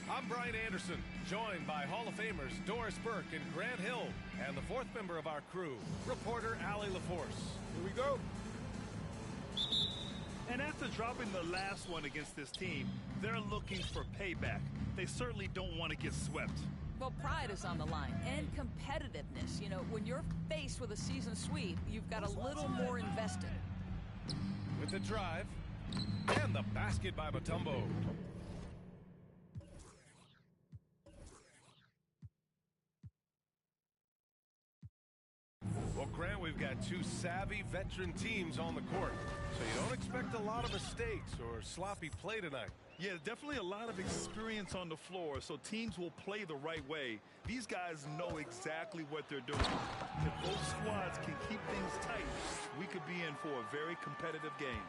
I'm Brian Anderson, joined by Hall of Famers Doris Burke and Grant Hill, and the fourth member of our crew, reporter Allie LaForce. Here we go. And after dropping the last one against this team, they're looking for payback. They certainly don't want to get swept. Well, pride is on the line, and competitiveness. You know, when you're faced with a season sweep, you've got a little more invested. With the drive, and the basket by Mutombo. Well, Grant, we've got two savvy veteran teams on the court, so you don't expect a lot of mistakes or sloppy play tonight. Yeah, definitely a lot of experience on the floor, so teams will play the right way. These guys know exactly what they're doing. If both squads can keep things tight, we could be in for a very competitive game.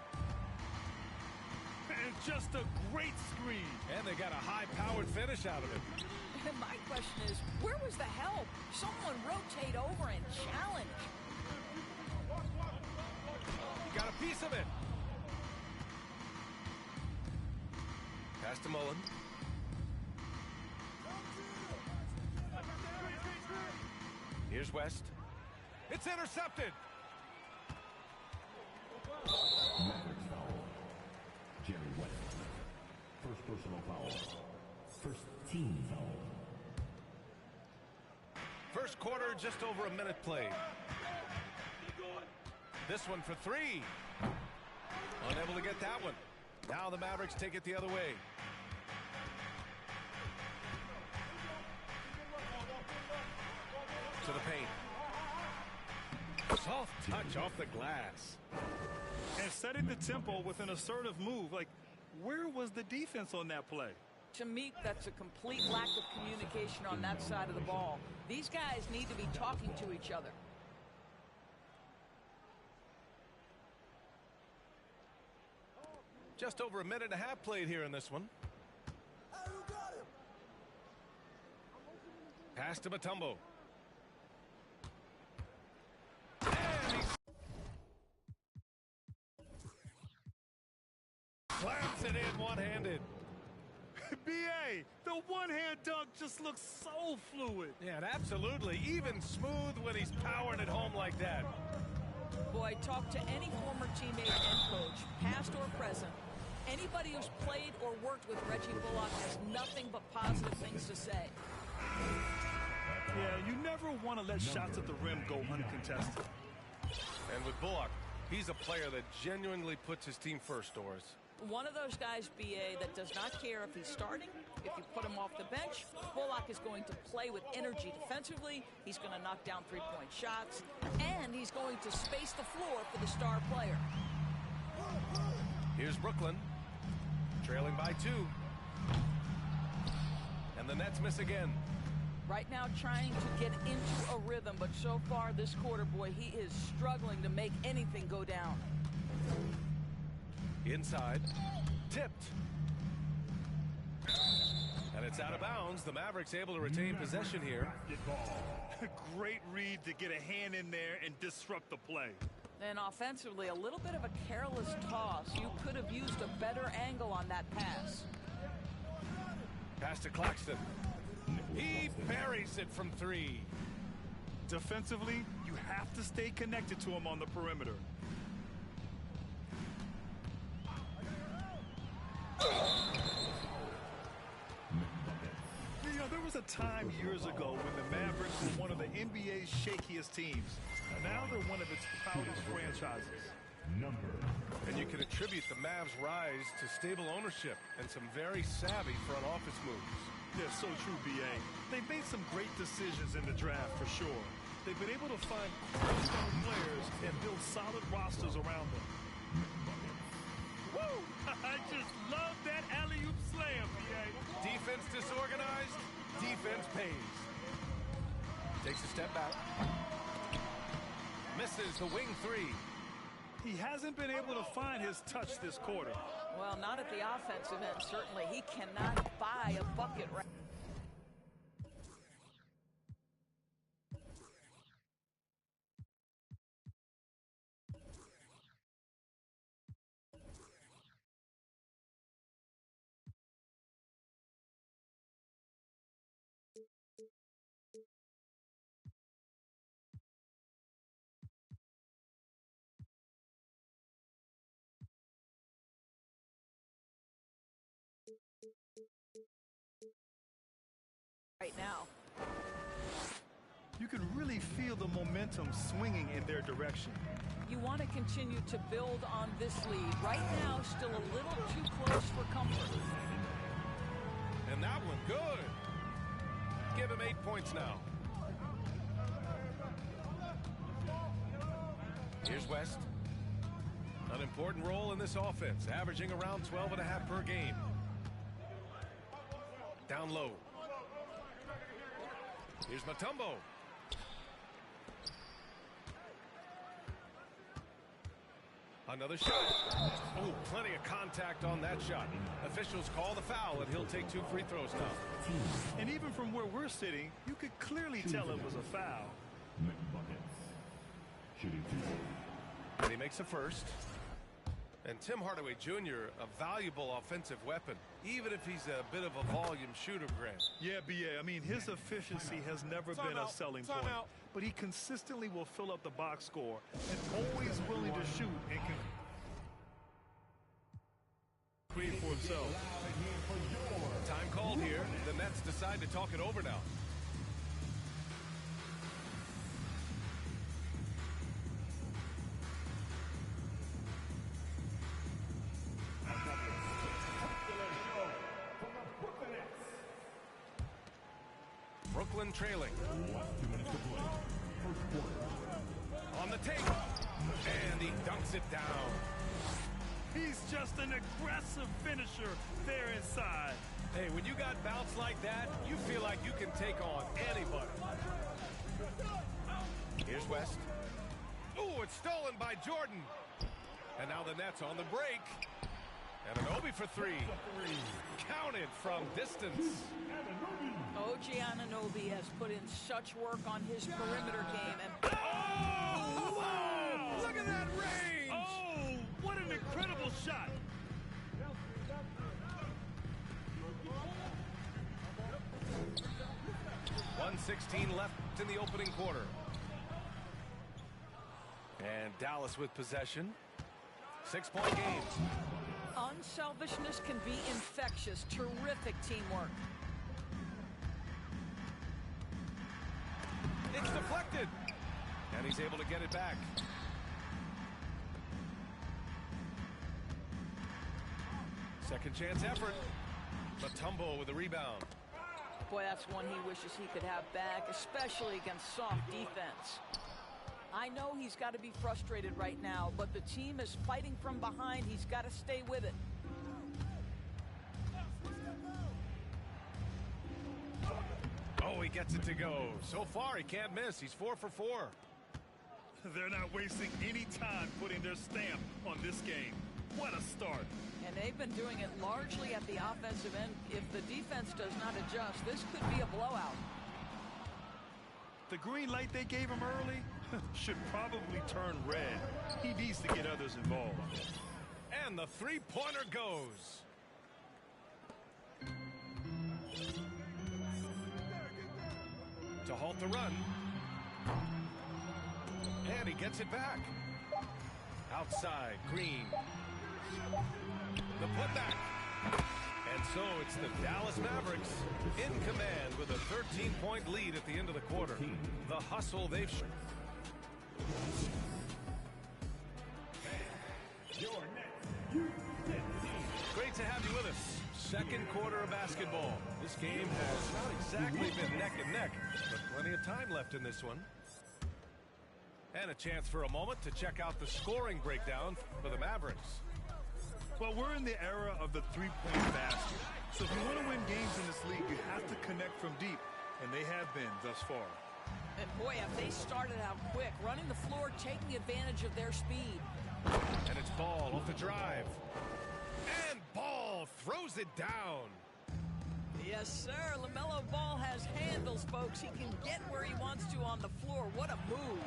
And just a great screen. And they got a high-powered finish out of it. And my question is, where was the help? Someone rotate over and challenge. You got a piece of it. Pass to Mullen. Here's West. It's intercepted. Mavericks foul. Jerry West. First personal foul. First team foul. First quarter, just over a minute played. This one for three. Unable to get that one. Now the Mavericks take it the other way. To the paint. Soft touch off the glass. And setting the tempo with an assertive move. Like, where was the defense on that play? To me, that's a complete lack of communication on that side of the ball. These guys need to be talking to each other. Just over a minute and a half played here in this one. Pass to Mutombo. Slams it in one-handed. B.A., the one-hand dunk just looks so fluid. Yeah, and absolutely. Even smooth when he's powering it home like that. Boy, talk to any former teammate and coach, past or present. Anybody who's played or worked with Reggie Bullock has nothing but positive things to say. Yeah, you never want to let shots at the rim go uncontested. And with Bullock, he's a player that genuinely puts his team first, Doris. One of those guys, B.A., that does not care if he's starting, if you put him off the bench. Bullock is going to play with energy defensively. He's going to knock down three-point shots. And he's going to space the floor for the star player. Here's Brooklyn, trailing by 2. And the Nets miss again. Right now trying to get into a rhythm, but so far this quarter, boy, he is struggling to make anything go down. Inside, tipped. And it's out of bounds. The Mavericks able to retain possession here. Great read to get a hand in there and disrupt the play. And offensively, a little bit of a careless toss. You could have used a better angle on that pass. Pass to Claxton. He buries it from 3. Defensively, you have to stay connected to him on the perimeter. You know, there was a time years ago when the Mavericks were one of the NBA's shakiest teams. Now they're one of its proudest franchises. And you can attribute the Mavs' rise to stable ownership and some very savvy front office moves. Yeah, so true, B.A. They've made some great decisions in the draft, for sure. They've been able to find cornerstone players and build solid rosters around them. Woo! I just love that alley-oop Takes a step back. Misses the wing three. He hasn't been able to find his touch this quarter. Well, not at the offensive end, certainly. He cannot buy a bucket right. Right now. You can really feel the momentum swinging in their direction. You want to continue to build on this lead. Right now, still a little too close for comfort. And that one good. Give him 8 points now. Here's West. An important role in this offense, averaging around 12.5 per game. Down low. Here's Mutombo. Another shot. Oh, plenty of contact on that shot. Officials call the foul, and he'll take 2 free throws now. And even from where we're sitting, you could clearly tell it was a foul. Shooting 2. And he makes a first. And Tim Hardaway Jr., a valuable offensive weapon, even if he's a bit of a volume shooter, Grant. Yeah, BA. I mean, his efficiency has never been a selling point. But he consistently will fill up the box score and always willing to shoot and can create for himself. Time called here. The Nets decide to talk it over now. Brooklyn trailing. 2 minutes to play. First quarter. On the take. And he dunks it down. He's just an aggressive finisher there inside. Hey, when you got bounce like that, you feel like you can take on anybody. Here's West. Ooh, it's stolen by Jordan. And now the Nets on the break. And Anunoby for 3. Counted from distance. OG Anunoby has put in such work on his perimeter game. And oh, wow! Look at that range! Oh, what an incredible shot. .116 left in the opening quarter. And Dallas with possession. 6-point game. unselfishness can be infectious. Terrific teamwork. It's deflected. And he's able to get it back. Second chance effort. Mutombo with a rebound. Boy, that's one he wishes he could have back, especially against soft defense. I know he's got to be frustrated right now, but the team is fighting from behind. He's got to stay with it. Oh, he gets it to go. So far, he can't miss. He's 4 for 4. They're not wasting any time putting their stamp on this game. What a start. And they've been doing it largely at the offensive end. If the defense does not adjust, this could be a blowout. The green light they gave him early should probably turn red. He needs to get others involved. And the three-pointer goes. To halt the run. And he gets it back. Outside, Green. The putback. And so it's the Dallas Mavericks in command with a 13-point lead at the end of the quarter. The hustle they've shown. Great to have you with us. Second quarter of basketball. This game has not exactly been neck and neck, but plenty of time left in this one. And a chance for a moment to check out the scoring breakdown for the Mavericks. Well, we're in the era of the three-point basket. So if you want to win games in this league, you have to connect from deep, and they have been thus far. And boy, have they started out quick, running the floor, taking advantage of their speed. And it's Ball off the drive. And Ball throws it down. Yes, sir. LaMelo Ball has handles, folks. He can get where he wants to on the floor. What a move.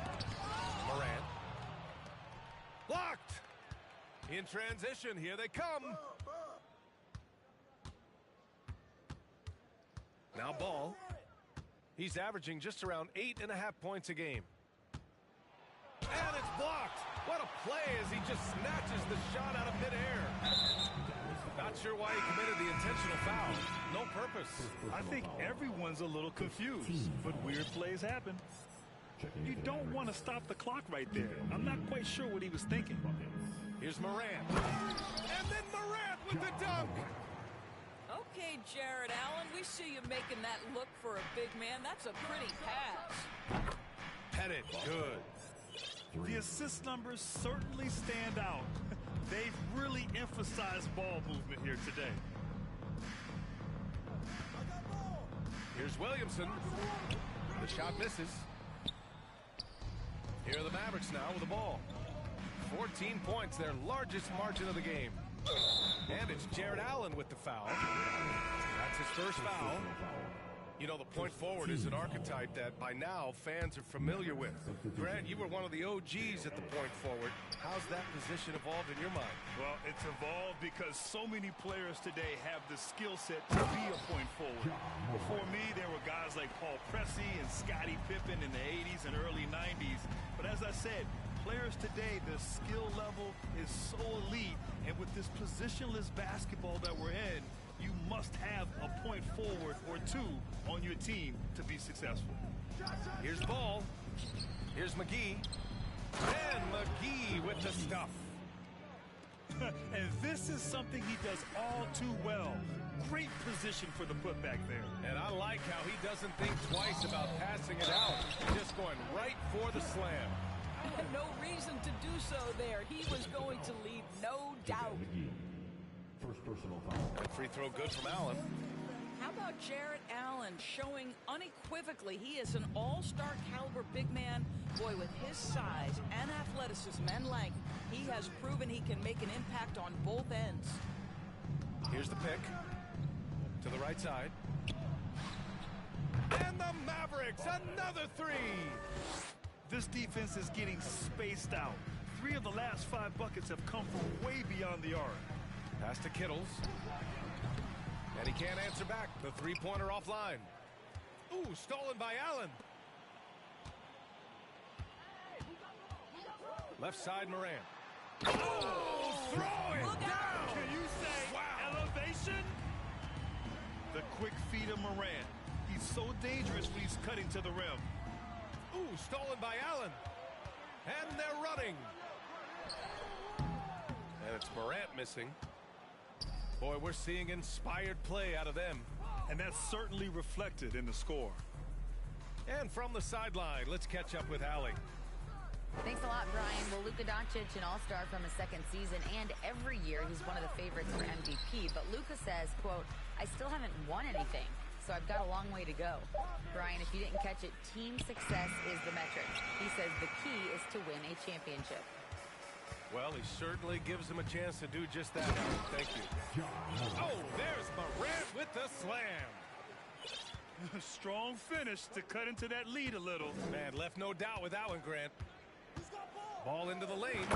Morant. Blocked. In transition, here they come. Now Ball. He's averaging just around 8.5 points a game. And it's blocked. What a play as he just snatches the shot out of midair. Not sure why he committed the intentional foul. No purpose. I think everyone's a little confused, but weird plays happen. You don't want to stop the clock right there. I'm not quite sure what he was thinking. Here's Morant. And then Morant with the dunk. Okay, Jared Allen, we see you making that look for a big man. That's a pretty pass. Pettit, good. The assist numbers certainly stand out. They've really emphasized ball movement here today. Here's Williamson. The shot misses. Here are the Mavericks now with the ball. 14 points, their largest margin of the game. And it's Jared Allen with the foul. That's his first foul. You know, the point forward is an archetype that by now fans are familiar with. Grant, you were one of the OGs at the point forward. How's that position evolved in your mind? Well, it's evolved because so many players today have the skill set to be a point forward. Before me, there were guys like Paul Pressey and Scottie Pippen in the 80s and early 90s. But as I said, players today, the skill level is so elite. And with this positionless basketball that we're in, you must have a point forward or two on your team to be successful. Here's Ball. Here's McGee. And McGee with the stuff. And this is something he does all too well. Great position for the putback there. And I like how he doesn't think twice about passing it out. Just going right for the slam. No reason to do so there. He was going to leave no doubt. First personal foul. And free throw good from Allen. How about Jared Allen showing unequivocally he is an all-star caliber big man? Boy, with his size and athleticism and length, he has proven he can make an impact on both ends. Here's the pick. To the right side. And the Mavericks, another three. This defense is getting spaced out. 3 of the last 5 buckets have come from way beyond the arc. Pass to Kittles. And he can't answer back. The three-pointer offline. Ooh, stolen by Allen. Left side, Morant. Oh, throw it down. Can you say wow. Elevation? The quick feed of Morant. He's so dangerous when he's cutting to the rim. Ooh, stolen by Allen. And they're running. And it's Morant missing. Boy, we're seeing inspired play out of them. And that's certainly reflected in the score. And from the sideline, let's catch up with Allie. Thanks a lot, Brian. Well, Luka Doncic, an all-star from his second season, and every year he's one of the favorites for MVP. But Luka says, quote, I still haven't won anything, so I've got a long way to go. Brian, if you didn't catch it, team success is the metric. He says the key is to win a championship. Well, he certainly gives him a chance to do just that. Thank you. Oh, there's Morant with the slam. Strong finish to cut into that lead a little. Man, left no doubt with that one, Grant. Ball into the lane.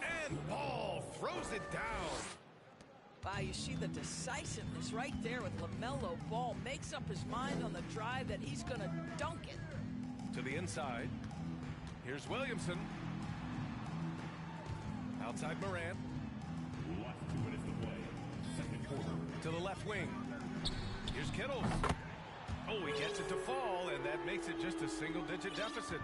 And Ball throws it down. Wow, you see the decisiveness right there with LaMelo Ball. Makes up his mind on the drive that he's going to dunk it. To the inside. Here's Williamson. Outside Morant. Last 2 minutes to play. To the left wing. Here's Kittle. Oh, he gets it to fall, and that makes it just a single-digit deficit.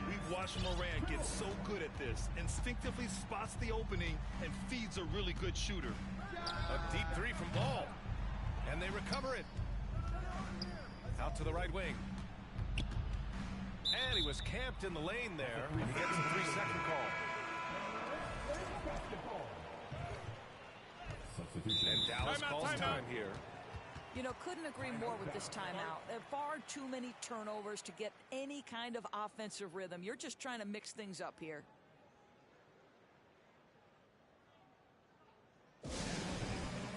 We've watched Morant get so good at this. Instinctively spots the opening and feeds a really good shooter. A deep three from Ball. And they recover it. Out to the right wing. And he was camped in the lane there. He gets a 3-second call. And Dallas calls time here. You know, couldn't agree more with this timeout. There are far too many turnovers to get any kind of offensive rhythm. You're just trying to mix things up here.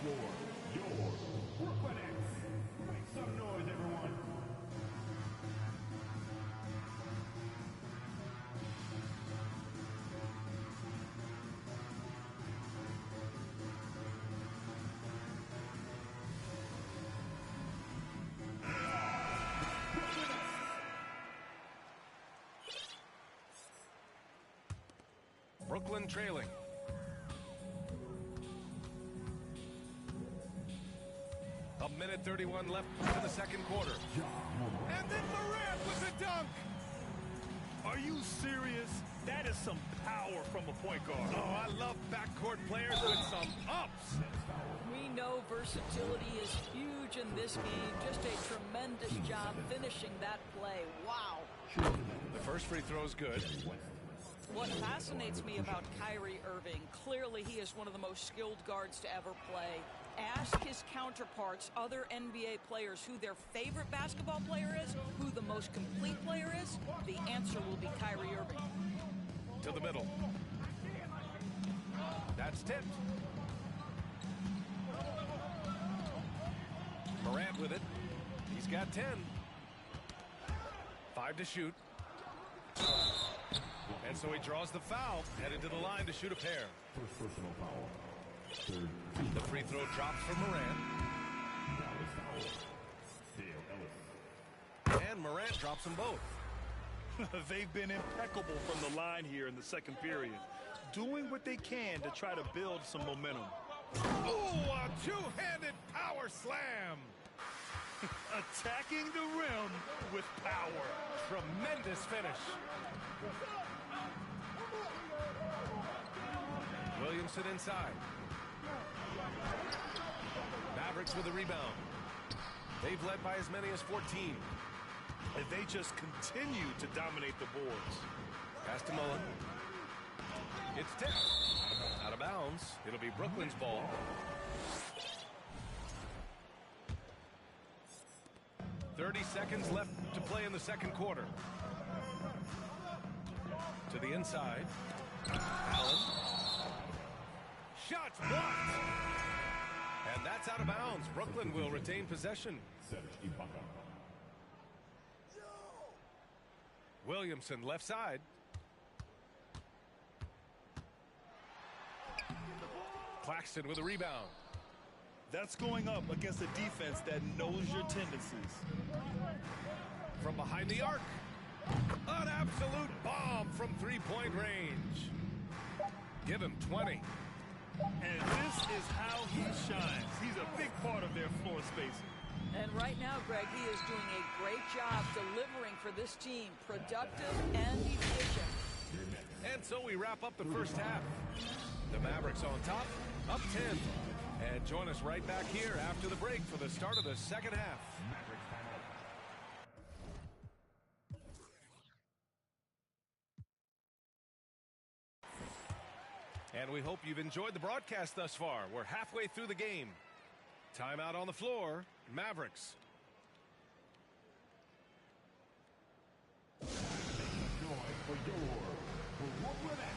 Your Brooklyn Nets. Make some noise, everyone. Brooklyn trailing. A minute 31 left in the second quarter. And then Morant with the dunk. Are you serious? That is some power from a point guard. Oh, I love backcourt players with some ups. We know versatility is huge in this game. Just a tremendous job finishing that play. Wow. The first free throw is good. What fascinates me about Kyrie Irving, clearly he is one of the most skilled guards to ever play. Ask his counterparts, other NBA players, who their favorite basketball player is, who the most complete player is. The answer will be Kyrie Irving. To the middle. That's tipped. Morant with it. He's got 10. 5 to shoot. And so he draws the foul, headed to the line to shoot a pair. First personal foul. Third. The free throw drops for Morant. Dallas foul. DAL Ellis. And Morant drops them both. They've been impeccable from the line here in the second period, doing what they can to try to build some momentum. Ooh, a two-handed power slam. Attacking the rim with power. Tremendous finish. Williamson inside. Mavericks with a rebound. They've led by as many as 14. And they just continue to dominate the boards. Pass to Mullen. It's tipped. Out of bounds. It'll be Brooklyn's ball. .30 seconds left to play in the second quarter. To the inside. Allen. Shots blocked. And that's out of bounds. Brooklyn will retain possession. Serge Ibaka. Williamson left side. Claxton with a rebound. That's going up against a defense that knows your tendencies. From behind the arc. An absolute bomb from three-point range. Give him 20. And this is how he shines. He's a big part of their floor spacing. And right now, Greg, he is doing a great job delivering for this team. Productive and efficient. And so we wrap up the first half. The Mavericks on top, up 10. And join us right back here after the break for the start of the second half. And we hope you've enjoyed the broadcast thus far. We're halfway through the game. Timeout on the floor. Mavericks. Noise for your Brooklyn Nets.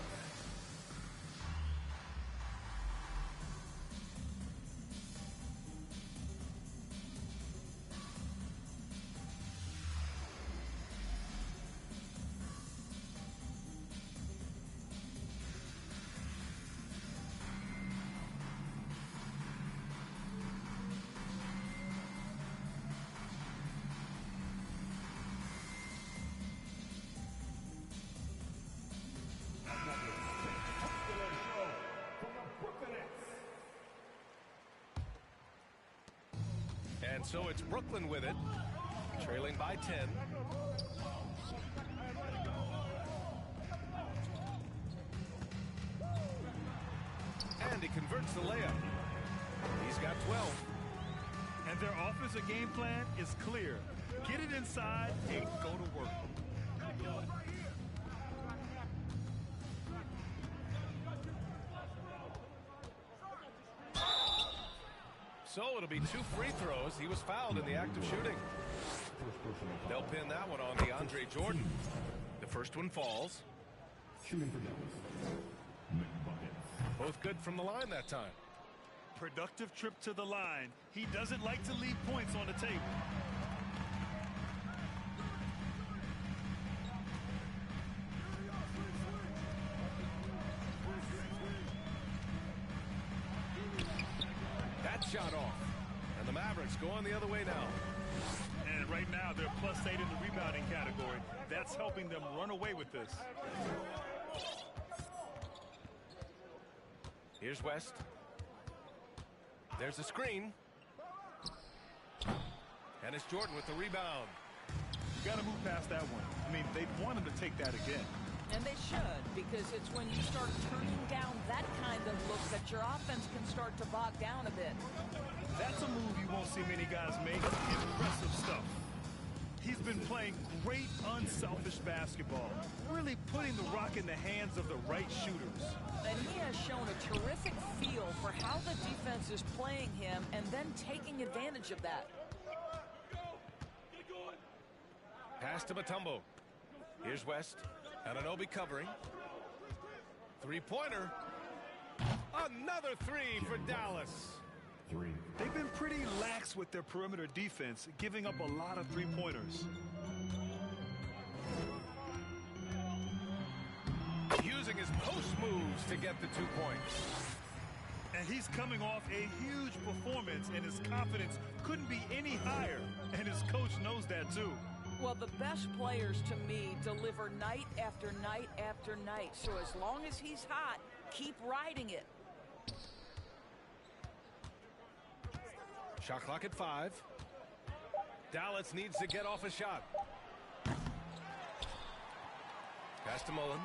And so it's Brooklyn with it, trailing by 10. And he converts the layup. He's got 12. And their offensive game plan is clear. Get it inside and go to work. So it'll be 2 free throws. He was fouled in the act of shooting. They'll pin that one on DeAndre Jordan. The first one falls. Shooting for Dallas. Both good from the line that time. Productive trip to the line. He doesn't like to leave points on the table. That shot off. And the Mavericks going the other way now. And right now they're +8 in the rebounding category. That's helping them run away with this. Here's West. There's a screen. And it's Jordan with the rebound. You got to move past that one. I mean, they want him to take that again. And they should, because it's when you start turning down that kind of look that your offense can start to bog down a bit. That's a move you won't see many guys make. Impressive stuff. He's been playing great, unselfish basketball, really putting the rock in the hands of the right shooters. And he has shown a terrific feel for how the defense is playing him and then taking advantage of that. Pass to Mutombo. Here's West. Anunoby covering. Three-pointer. Another three for Dallas. They've been pretty lax with their perimeter defense, giving up a lot of three-pointers. Using his post moves to get the 2 points. And he's coming off a huge performance, and his confidence couldn't be any higher. And his coach knows that, too. Well, the best players to me deliver night after night after night. So as long as he's hot, keep riding it. Shot clock at 5. Dallas needs to get off a shot. Pass to Mullen.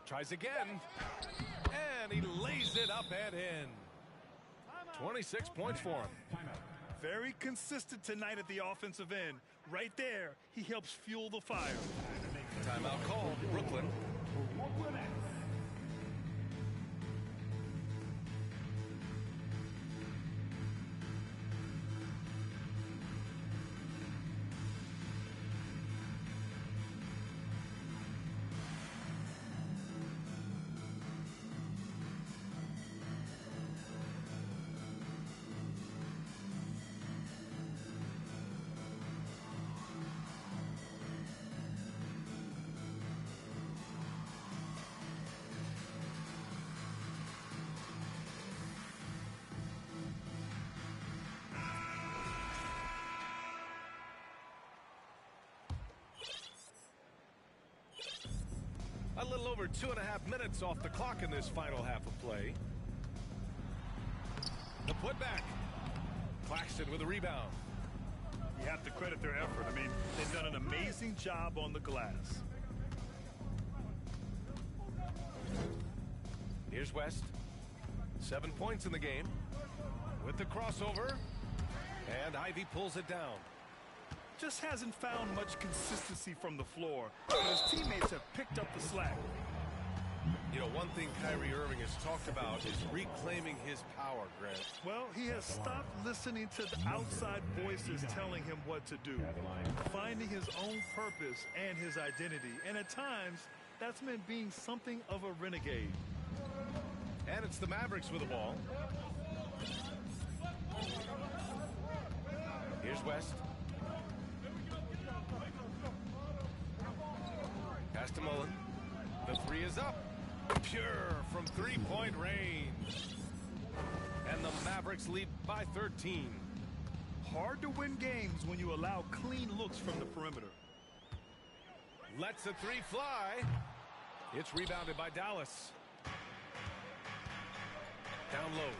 Tries again. And he lays it up and in. 26 points for him. Very consistent tonight at the offensive end. Right there, he helps fuel the fire. Timeout called, Brooklyn. A little over 2.5 minutes off the clock in this final half of play. The putback. Claxton with a rebound. You have to credit their effort. I mean, they've done an amazing job on the glass. Here's West. 7 points in the game. With the crossover. And Ivy pulls it down. Just hasn't found much consistency from the floor. His teammates have picked up the slack. You know, one thing Kyrie Irving has talked about is reclaiming his power, Grant. Well, he has stopped listening to the outside voices telling him what to do. Finding his own purpose and his identity. And at times, that's meant being something of a renegade. And it's the Mavericks with the ball. Here's West. Pass to Mullen. The three is up. Pure from three-point range. And the Mavericks lead by 13. Hard to win games when you allow clean looks from the perimeter. Lets the three fly. It's rebounded by Dallas. Down low.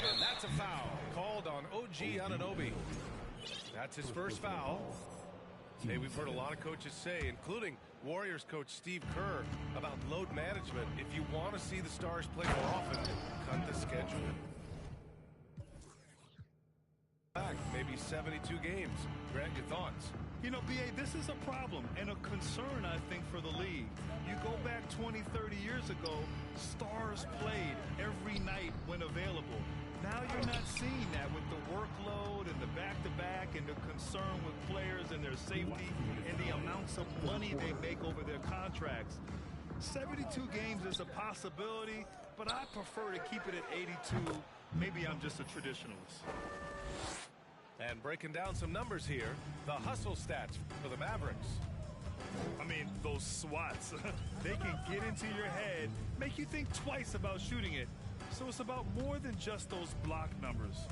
And that's a foul called on OG Anunoby. That's his first foul. Hey, we've heard a lot of coaches say, including Warriors coach Steve Kerr, about load management. If you want to see the Stars play more often, cut the schedule back, maybe 72 games. Grant, your thoughts? You know, BA, this is a problem and a concern, I think, for the league. You go back 20, 30 years ago, Stars played every night when available. Now you're not seeing that with the workload and the back-to-back and the concern with players and their safety and the amounts of money they make over their contracts. 72 games is a possibility, but I prefer to keep it at 82. Maybe I'm just a traditionalist. And breaking down some numbers here, the hustle stats for the Mavericks. I mean, those swats, they can get into your head, make you think twice about shooting it. So it's about more than just those block numbers.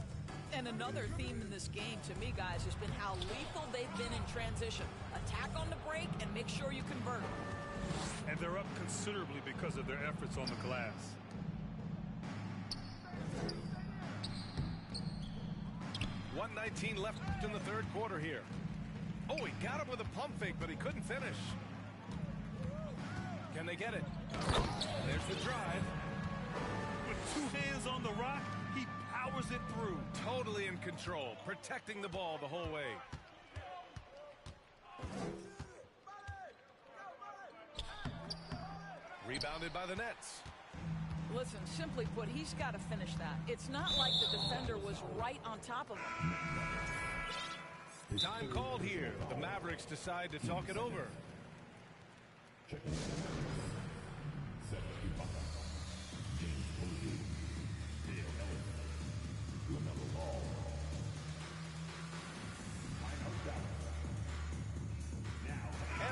And another theme in this game, to me, guys, has been how lethal they've been in transition. Attack on the break and make sure you convert. And they're up considerably because of their efforts on the glass. .119 left in the third quarter here. Oh, he got him with a pump fake, but he couldn't finish. Can they get it? There's the drive. With two hands on the rock, he powers it through. Totally in control, protecting the ball the whole way. Rebounded by the Nets. Listen, simply put, he's got to finish that. It's not like the defender was right on top of him. Time called here. The Mavericks decide to talk it over. And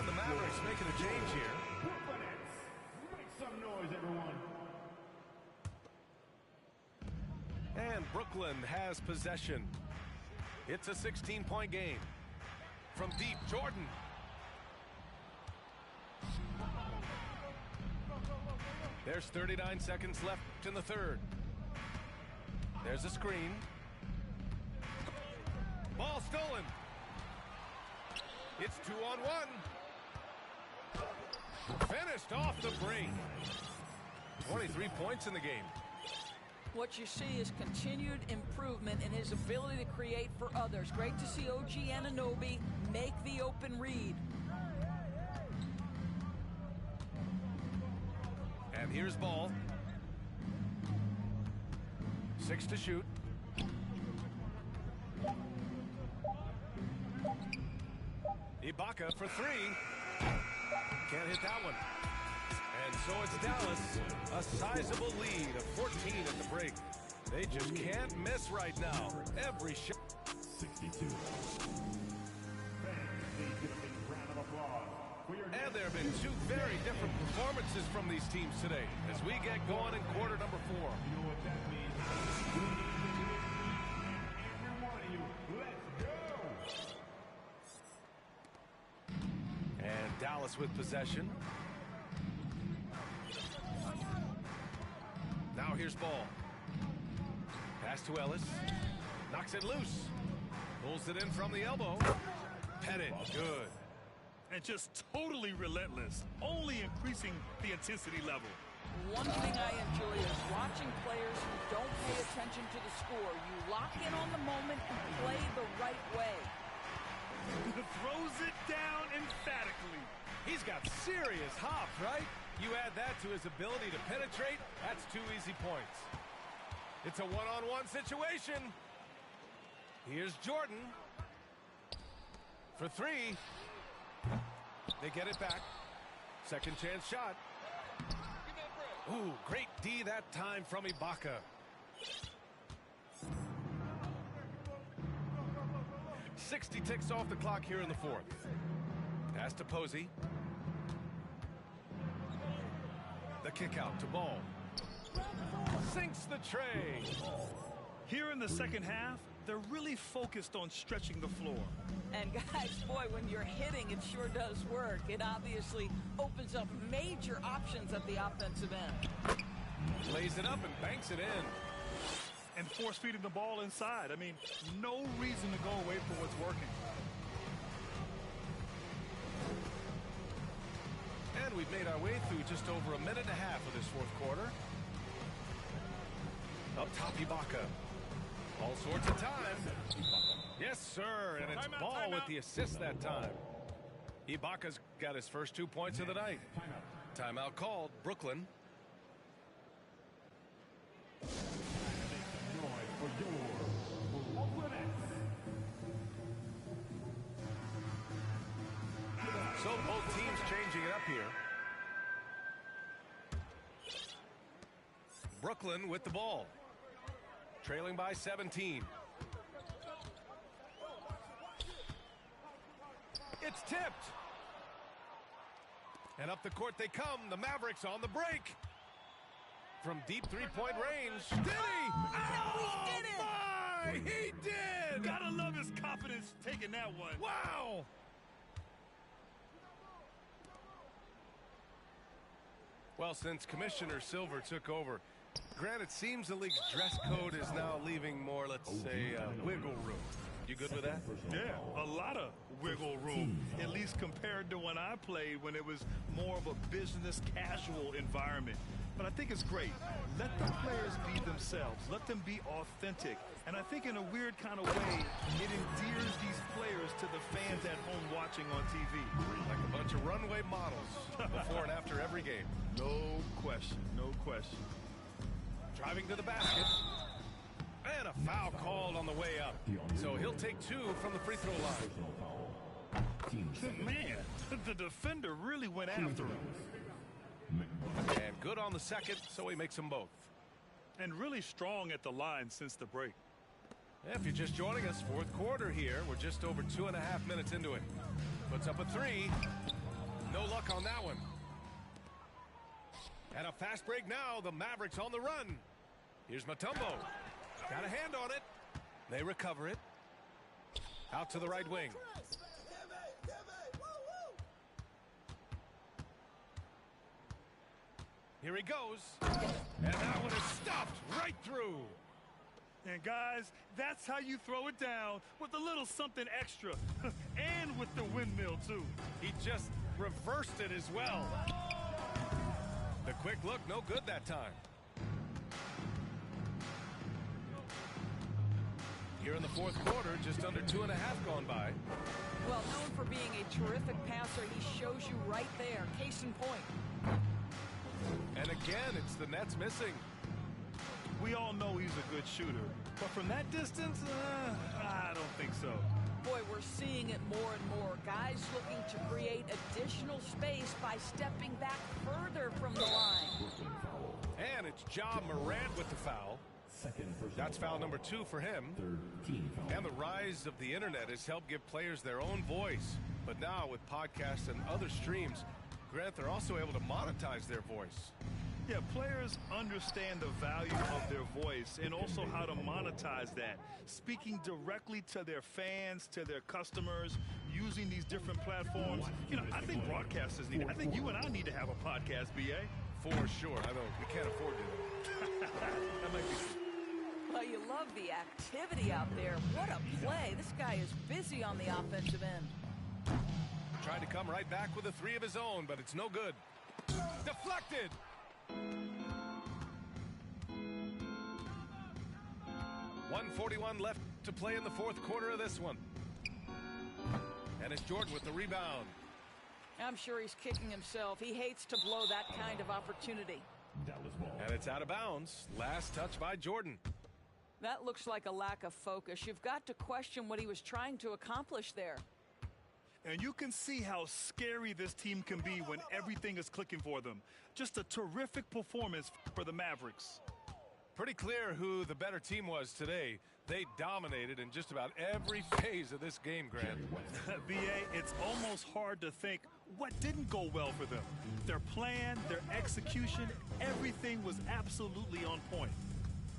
the Mavericks making a change here. Make some noise, everyone. And Brooklyn has possession. It's a 16-point game. From deep, Jordan. There's 39 seconds left in the third. There's a screen. Ball stolen. It's 2-on-1. Finished off the break. 23 points in the game. What you see is continued improvement in his ability to create for others. Great to see OG Anunoby make the open read. And here's ball. 6 to shoot. Ibaka for 3. Can't hit that one. And so it's Dallas, a sizable lead of 14 at the break. They just can't miss right now. Every shot. 62. And there have been two very different performances from these teams today as we get going in quarter number 4. You know what that means? We need to win. Every one of you, let's go! And Dallas with possession. Now here's ball. Pass to Ellis. Knocks it loose. Pulls it in from the elbow. Pettit, good. And just totally relentless, only increasing the intensity level. One thing I enjoy is watching players who don't pay attention to the score. You lock in on the moment and play the right way. Throws it down emphatically. He's got serious hops, right? You add that to his ability to penetrate, that's 2 easy points. It's a one-on-one situation. Here's Jordan. For 3. They get it back. Second chance shot. Ooh, great D that time from Ibaka. 60 ticks off the clock here in the fourth. Pass to Posey. The kick out to Ball. Sinks the tray. Here in the second half, they're really focused on stretching the floor. And guys, boy, when you're hitting, it sure does work. It obviously opens up major options at the offensive end. Lays it up and banks it in. And force feeding the ball inside. I mean, no reason to go away from what's working. And we've made our way through just over a minute and a half of this fourth quarter. Up top, Ibaka. All sorts of time. Yes, sir. And it's Ball with the assist that time. Ibaka's got his first 2 points of the night. Timeout called. Brooklyn. So both teams changing it up here. Brooklyn with the ball. Trailing by 17. It's tipped. And up the court they come. The Mavericks on the break. From deep three-point range. Did he? Oh, he did it! My! He did! Gotta love his confidence taking that one. Wow! Well, since Commissioner Silver took over, Grant, it seems the league's dress code is now leaving more, let's say, wiggle room. You good with that? Yeah, a lot of wiggle room, at least compared to when I played, when it was more of a business casual environment. But I think it's great. Let the players be themselves. Let them be authentic. And I think in a weird kind of way, it endears these players to the fans at home watching on TV. Like a bunch of runway models before and after every game. No question, no question. Driving to the basket. And a foul called on the way up. So he'll take 2 from the free throw line. Man, the defender really went after him. And good on the second, so he makes them both. And really strong at the line since the break. If you're just joining us, fourth quarter here. We're just over 2.5 minutes into it. Puts up a 3. No luck on that one. And a fast break now. The Mavericks on the run. Here's Mutombo. Got a hand on it. They recover it. Out to the right wing. Here he goes. And that one is stuffed right through. And guys, that's how you throw it down, with a little something extra. And with the windmill, too. He just reversed it as well. The quick look, no good that time. Here in the fourth quarter, just under 2.5 gone by. Well, known for being a terrific passer, he shows you right there. Case in point. And again, it's the Nets missing. We all know he's a good shooter. But from that distance, I don't think so. Boy, we're seeing it more and more. Guys looking to create additional space by stepping back further from the line. And it's Ja Morant with the foul. That's foul number 2 for him. And the rise of the internet has helped give players their own voice. But now with podcasts and other streams, Grant, they're also able to monetize their voice. Yeah, players understand the value of their voice and also how to monetize that. Speaking directly to their fans, to their customers, using these different platforms. You know, I think broadcasters need it. I think you and I need to have a podcast, B.A. For sure. I know we can't afford to. That might be true. Well, you love the activity out there. What a play. This guy is busy on the offensive end. Tried to come right back with a 3 of his own, but it's no good. Deflected. .141 left to play in the fourth quarter of this one. And it's Jordan with the rebound. I'm sure he's kicking himself. He hates to blow that kind of opportunity. And it's out of bounds. Last touch by Jordan. That looks like a lack of focus. You've got to question what he was trying to accomplish there. And you can see how scary this team can be when everything is clicking for them. Just a terrific performance for the Mavericks. Pretty clear who the better team was today. They dominated in just about every phase of this game, Grant. B.A., it's almost hard to think what didn't go well for them. Their plan, their execution, everything was absolutely on point.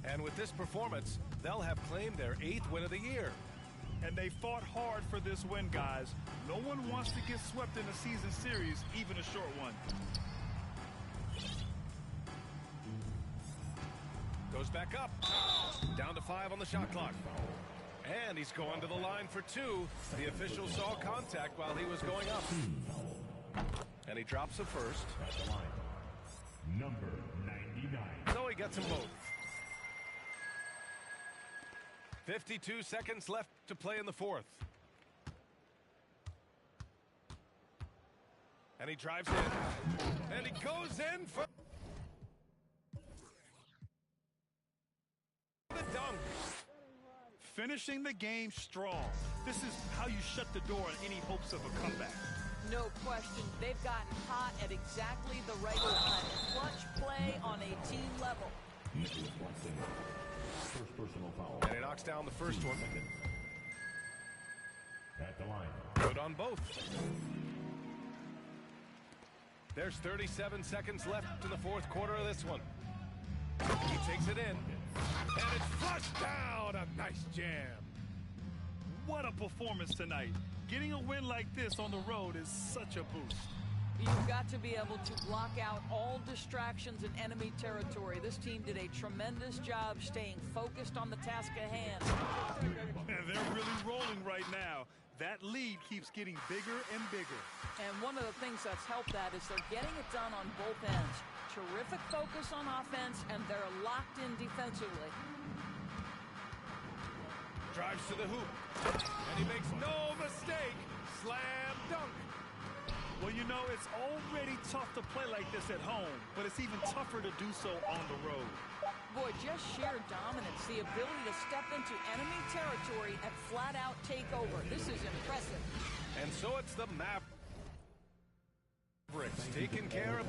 And with this performance, they'll have claimed their 8th win of the year. And they fought hard for this win, guys. No one wants to get swept in a season series, even a short one. Goes back up. Down to 5 on the shot clock. And he's going to the line for 2. The official saw contact while he was going up. And he drops a first. At the line, number 99. So he gets them both. 52 seconds left to play in the 4th. And he drives in. And he goes in for the dunk. Finishing the game strong. This is how you shut the door on any hopes of a comeback. No question, they've gotten hot at exactly the right time. Clutch play on a team level. First personal foul. And he knocks down the first one. At the line. Good on both. There's 37 seconds left in the 4th quarter of this one. He takes it in. And it's flushed down. A nice jam. What a performance tonight. Getting a win like this on the road is such a boost. You've got to be able to block out all distractions in enemy territory. This team did a tremendous job staying focused on the task at hand. And they're really rolling right now. That lead keeps getting bigger and bigger. And one of the things that's helped that is they're getting it done on both ends. Terrific focus on offense, and they're locked in defensively. Drives to the hoop. And he makes no mistake. Slam dunk. Well, you know, it's already tough to play like this at home, but it's even tougher to do so on the road. Boy, just sheer dominance, the ability to step into enemy territory and flat-out take over. This is impressive. And so it's the Mavericks taking care of